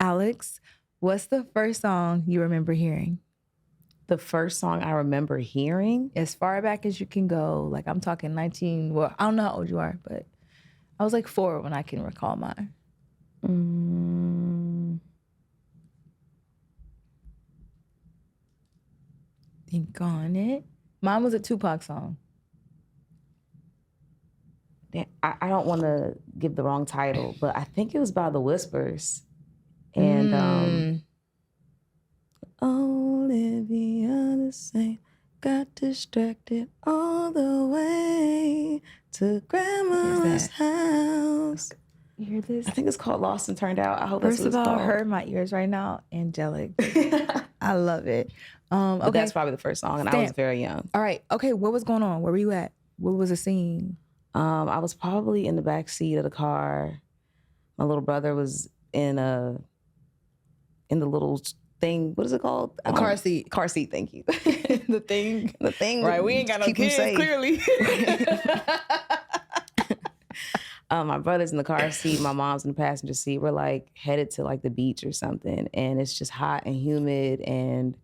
Alex, what's the first song you remember hearing? The first song I remember hearing? As far back as you can go. Like I'm talking 19, well, I don't know how old you are, but I was like 4 when I can recall mine. Think on it. Mine was a Tupac song. I don't want to give the wrong title, but I think it was by The Whispers. And Olivia the same got distracted all the way to grandma's house. You hear this? I think it's called Lost and Turned Out. I hope that's what it's called. First of all, her in my ears right now, angelic. I love it. But that's probably the first song, and I was very young. All right. Okay, what was going on? Where were you at? What was the scene? I was probably in the back seat of the car. My little brother was in the little thing. What is it called? A car seat. Car seat. Thank you. The thing. Right. We ain't got no kids, clearly. My brother's in the car seat. My mom's in the passenger seat. We're like headed to like the beach or something, and it's just hot and humid, and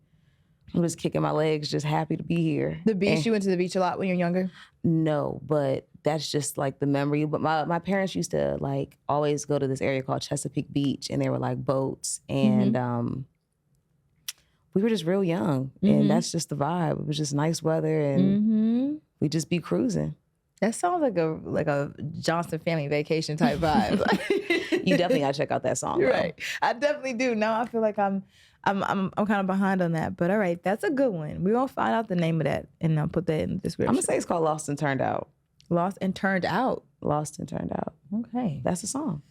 I'm just kicking my legs, just happy to be here. The beach. You went to the beach a lot when you were younger? No, but that's just like the memory. But my parents used to like always go to this area called Chesapeake Beach, and there were like boats, and we were just real young, and that's just the vibe. It was just nice weather, and we'd just be cruising. That sounds like a Johnson family vacation type vibe. You definitely gotta check out that song. Right, I definitely do. Now I feel like I'm kind of behind on that, but all right, that's a good one. We're gonna find out the name of that and I'll put that in the description. I'm gonna say it's called Lost and Turned Out. Lost and Turned Out. Lost and Turned Out. Okay, that's a song.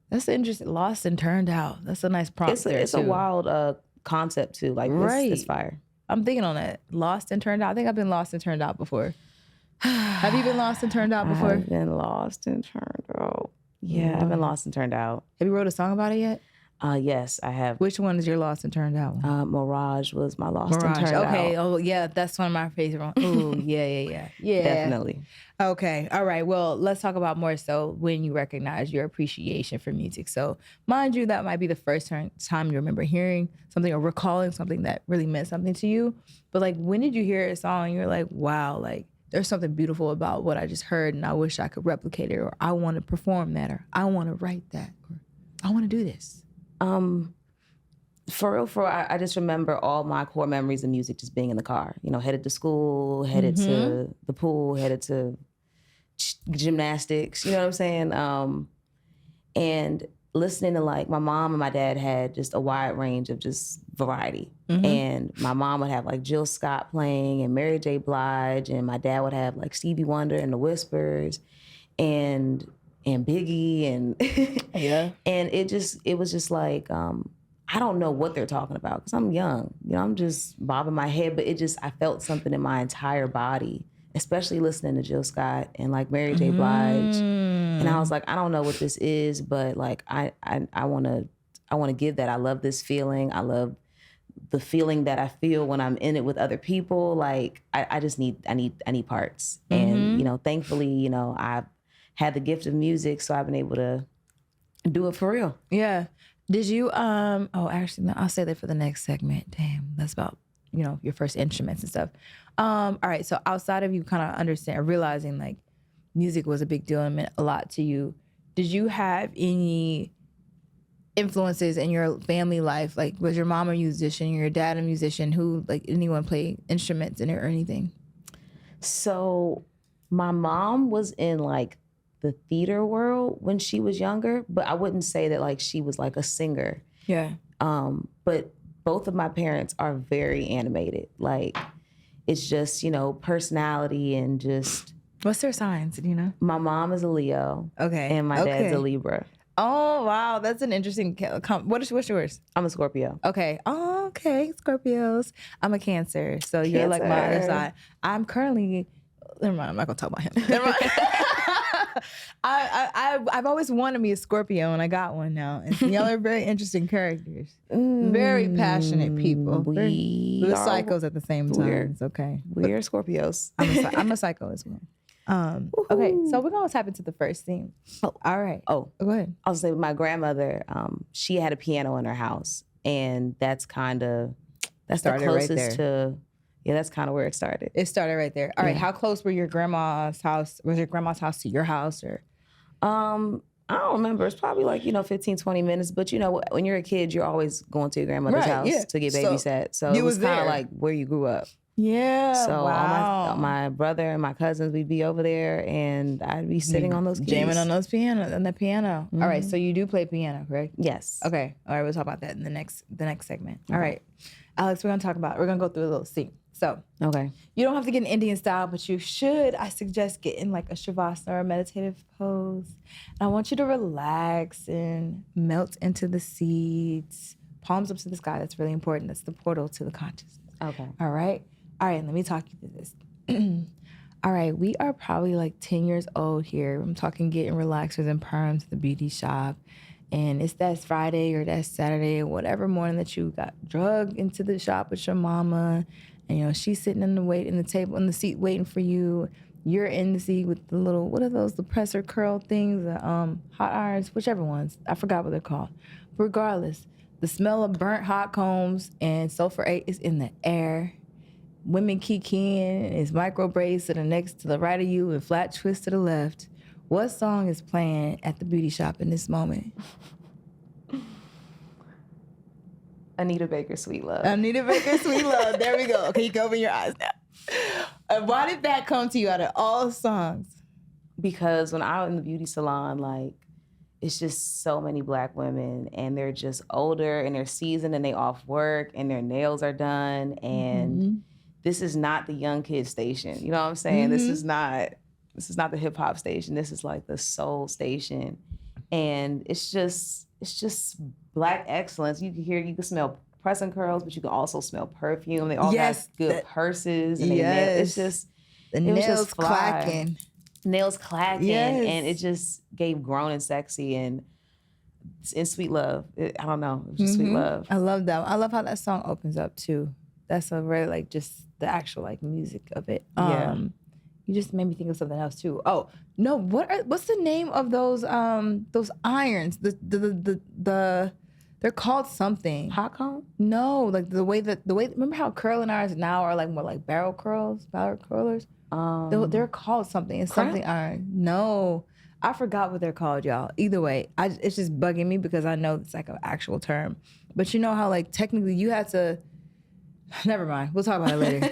That's interesting. Lost and Turned Out. That's a nice prompt. It's a wild concept too. Like it's fire. I'm thinking on that. Lost and Turned Out. I think I've been lost and turned out before. Have you been lost and turned out before? I've been lost and turned out. Yeah, I've been lost and turned out. Have you wrote a song about it yet? Yes, I have. Which one is your lost and turned out one? Mirage was my lost and turned out. Okay. Oh, yeah. That's one of my favorite ones. Oh, yeah. Definitely. Okay. All right. Well, let's talk about more so when you recognize your appreciation for music. So, mind you, that might be the first time you remember hearing something or recalling something that really meant something to you. But like, when did you hear a song and you're like, wow, like, there's something beautiful about what I just heard and I wish I could replicate it, or I want to perform that, or I want to write that, or I want to do this? For real, I just remember all my core memories of music just being in the car. You know, headed to school, headed to the pool, headed to gymnastics, you know what I'm saying? And listening to like, my mom and my dad had just a wide range of just variety. And my mom would have like Jill Scott playing and Mary J. Blige, and my dad would have like Stevie Wonder and the Whispers and Biggie and and it was just like I don't know what they're talking about because I'm young, you know, I'm just bobbing my head, but I felt something in my entire body, especially listening to Jill Scott and like Mary J. Blige, and I was like, I don't know what this is, but like I want to give that. I love this feeling. I love the feeling that I feel when I'm in it with other people. Like I need parts, and you know, thankfully, you know, I've had the gift of music, so I've been able to do it for real. Yeah. Did you, actually, no, I'll say that for the next segment. Damn, that's about, you know, your first instruments and stuff. All right, so outside of you kind of realizing like music was a big deal and meant a lot to you, did you have any influences in your family life? Like, was your mom a musician, your dad a musician? Who, like, anyone play instruments in it or anything? So my mom was in like the theater world when she was younger, but I wouldn't say that like she was like a singer. Yeah. But both of my parents are very animated. Like, it's just, you know, personality and just. What's their signs, do you know? My mom is a Leo. Okay. And my dad's a Libra. Oh, wow. That's an interesting, what's yours? I'm a Scorpio. Okay. Oh, okay. Scorpios. I'm a Cancer. So you're like my other side. I'm currently, never mind, I'm not gonna talk about him. Never mind. I've always wanted me a Scorpio, and I got one now. And y'all are very interesting characters. Very passionate people. We're psychos at the same time. It's okay. We're Scorpios. I'm a psycho as well. Okay, so we're gonna tap into the first theme. Oh. All right. Oh, Go ahead. I'll say my grandmother, she had a piano in her house, and that's the Started right closest to, that's kind of where it started. It started right there. All right. How close were your grandma's house? Was your grandma's house to your house, or? I don't remember. It's probably like, 15, 20 minutes. But, when you're a kid, you're always going to your grandmother's house to get babysat. So it was kind of like where you grew up. Yeah. So wow. all my brother and my cousins, we'd be over there, and I'd be sitting on those keys. Jamming on the piano. Mm-hmm. All right. So you do play piano, correct? Yes. Okay. All right. We'll talk about that in the next segment. Okay. All right. Alex, we're going to go through a little scene. So, okay, you don't have to get an Indian style, but you should. I suggest getting like a shavasana or a meditative pose. And I want you to relax and melt into the seeds. Palms up to the sky. That's really important. That's the portal to the consciousness. Okay. All right. Let me talk you through this. All right. We are probably like 10 years old here. I'm talking getting relaxers and perms at the beauty shop. And it's that Friday or that Saturday or whatever morning that you got drugged into the shop with your mama. And, she's sitting in the seat waiting for you. You're in the seat with the little, what are those, the presser curl things, the hot irons, whichever ones. I forgot what they're called. But regardless, the smell of burnt hot combs and sulfur 8 is in the air. Women kikiing, is micro braids to the right of you and flat twist to the left. What song is playing at the beauty shop in this moment? Anita Baker, Sweet Love. Anita Baker, Sweet Love. There we go. Okay, you can open your eyes now. Why did that come to you out of all songs? Because when I was in the beauty salon, like, it's just so many Black women, and they're just older, and they're seasoned, and they off work, and their nails are done, and this is not the young kid station. You know what I'm saying? This is not the hip hop station. This is like the soul station, and it's just Black excellence. You can smell pressing curls, but you can also smell perfume. They all got good purses, and it's just the nails clacking. Nails clacking, and it just gave grown and sexy and Sweet Love. I don't know, it was just Sweet Love. I love that. I love how that song opens up too. That's a very like just the actual like music of it. You just made me think of something else too. Oh no, what's the name of those irons? They're called something. Hot comb? No, like the way remember how curling irons now are like more like barrel curlers? They're called something. It's something iron. No, I forgot what they're called, y'all. Either way, it's just bugging me because I know it's like an actual term. But you know how like technically you had to. Never mind. We'll talk about it later.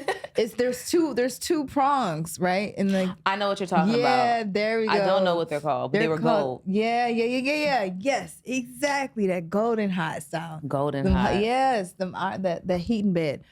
There's two prongs, right? And like I know what you're talking about. Yeah, there we go. I don't know what they're called, but they were gold. Yeah. Yes, exactly. That golden hot style. Golden hot. Yes, the heat in bed.